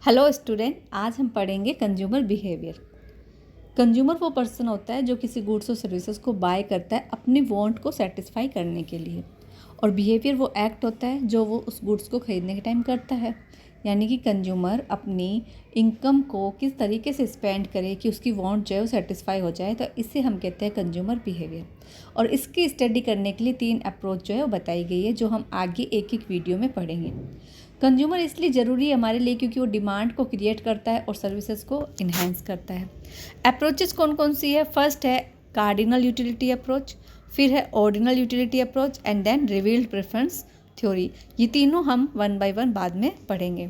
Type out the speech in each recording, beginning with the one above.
Hello student, आज हम पढ़ेंगे कंज्यूमर बिहेवियर। कंज्यूमर वो पर्सन होता है जो किसी गुड्स और सर्विसेज को बाय करता है अपनी वांट को सेटिस्फाई करने के लिए, और बिहेवियर वो एक्ट होता है जो वो उस गुड्स को खरीदने के टाइम करता है। यानी कि कंज्यूमर अपनी इनकम को किस तरीके से स्पेंड करे कि उसकी वांट जो है वो सेटिस्फाई हो जाए, तो इसे हम कहते हैं कंज्यूमर बिहेवियर। और इसकी स्टडी करने के लिए 3 अप्रोच जो है वो बताई गई है, जो हम आगे एक एक वीडियो में पढ़ेंगे। कंज्यूमर इसलिए ज़रूरी है हमारे लिए क्योंकि वो डिमांड को क्रिएट करता है और सर्विसेज को इन्हेंस करता है। अप्रोचेस कौन कौन सी है? फर्स्ट है कार्डिनल यूटिलिटी अप्रोच, फिर है ordinal utility approach and then revealed preference theory. ये तीनों हम 1 बाय 1 बाद में पढ़ेंगे।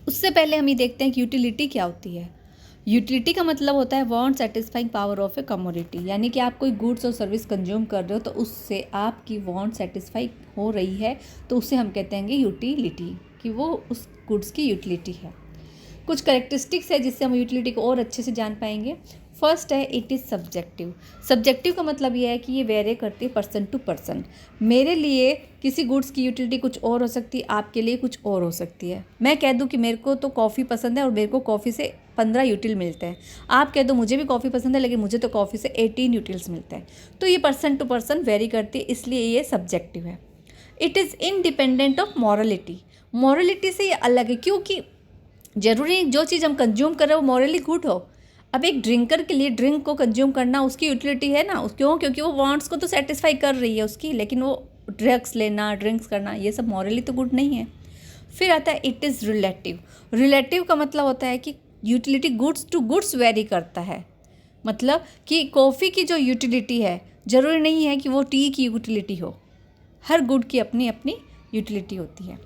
उससे पहले हम ये देखते हैं कि यूटिलिटी क्या होती है। यूटिलिटी का मतलब होता है want satisfying power of A commodity, यानी कि आप कोई गुड्स और सर्विस कंज्यूम कर रहे हो तो उससे आपकी वांट सेटिस्फाई हो रही है, तो उससे हम कहते हैं यूटिलिटी, कि वो उस गुड्स की यूटिलिटी है। कुछ करेक्टरिस्टिक्स है जिससे हम यूटिलिटी को और अच्छे से जान पाएंगे। फर्स्ट है इट इज़ सब्जेक्टिव। सब्जेक्टिव का मतलब ये है कि ये वेरी करती है पर्सन टू पर्सन। मेरे लिए किसी गुड्स की यूटिलिटी कुछ और हो सकती है, आपके लिए कुछ और हो सकती है। मैं कह दूं कि मेरे को तो कॉफ़ी पसंद है और मेरे को कॉफ़ी से 15 यूटिल मिलते हैं। आप कह दो मुझे भी कॉफ़ी पसंद है लेकिन मुझे तो कॉफ़ी से 18 यूटिल्स मिलते हैं। तो ये पर्सन टू पर्सन वेरी करती है, इसलिए ये सब्जेक्टिव है। It is independent of morality. Morality से ये अलग है, क्योंकि ज़रूरी जो चीज़ हम कंज्यूम कर रहे हैं वो मॉरली गुड हो। अब एक ड्रिंकर के लिए ड्रिंक को कंज्यूम करना उसकी यूटिलिटी है ना, क्यों? क्योंकि वो वांट्स को तो सेटिस्फाई कर रही है उसकी, लेकिन वो ड्रग्स लेना, ड्रिंक्स करना, ये सब मॉरली तो गुड नहीं है। फिर आता है इट इज़ रिलेटिव। रिलेटिव का मतलब होता है कि utility goods to goods vary करता है। मतलब कि कॉफ़ी की जो यूटिलिटी है ज़रूरी नहीं है कि वो टी की यूटिलिटी हो। हर गुड की अपनी अपनी यूटिलिटी होती है।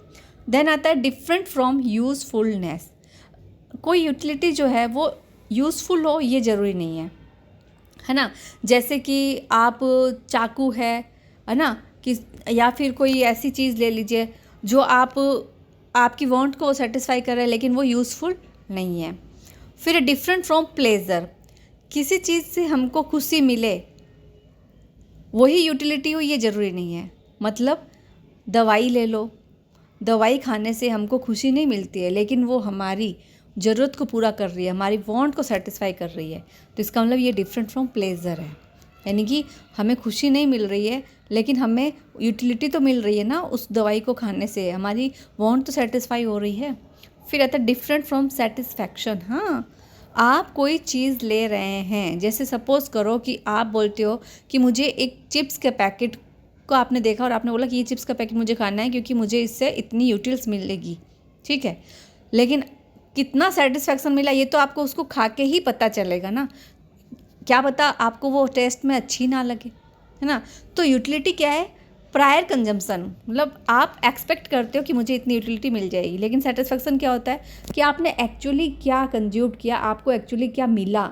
देन आता है डिफरेंट फ्रॉम यूज़फुलनेस। कोई यूटिलिटी जो है वो यूज़फुल हो ये ज़रूरी नहीं है ना। जैसे कि आप चाकू है ना, कि या फिर कोई ऐसी चीज़ ले लीजिए जो आपकी वांट को सेटिस्फाई कर रहा है लेकिन वो यूज़फुल नहीं है। फिर डिफरेंट फ्रॉम प्लेजर। किसी चीज़ से हमको खुशी मिले वही यूटिलिटी हो ये ज़रूरी नहीं है। मतलब दवाई ले लो, दवाई खाने से हमको खुशी नहीं मिलती है लेकिन वो हमारी ज़रूरत को पूरा कर रही है, हमारी वांट को सेटिस्फाई कर रही है, तो इसका मतलब ये डिफरेंट फ्रॉम प्लेजर है। यानी कि हमें खुशी नहीं मिल रही है लेकिन हमें यूटिलिटी तो मिल रही है ना उस दवाई को खाने से, हमारी वांट तो सेटिस्फाई हो रही है। फिर आता है डिफरेंट फ्रॉम सेटिस्फैक्शन। हाँ, आप कोई चीज़ ले रहे हैं, जैसे सपोज़ करो कि आप बोलते हो कि मुझे एक चिप्स के पैकेट को आपने देखा और आपने बोला कि ये चिप्स का पैकेट मुझे खाना है क्योंकि मुझे इससे इतनी यूटिल्स मिलेगी, ठीक है। लेकिन कितना सेटिस्फैक्शन मिला ये तो आपको उसको खा के ही पता चलेगा ना, क्या पता आपको वो टेस्ट में अच्छी ना लगे, है ना। तो यूटिलिटी क्या है? Prior consumption. मतलब आप एक्सपेक्ट करते हो कि मुझे इतनी यूटिलिटी मिल जाएगी, लेकिन सेटिस्फैक्शन क्या होता है कि आपने एक्चुअली क्या कंज्यूम किया, आपको एक्चुअली क्या मिला।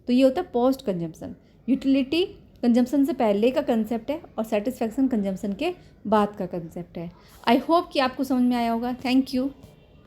तो ये होता है पोस्ट कंजम्पशन। यूटिलिटी कंजम्पशन से पहले का कंसेप्ट है और सेटिस्फैक्शन कंजम्पशन के बाद का कंसेप्ट है। आई होप कि आपको समझ में आया होगा। Thank you.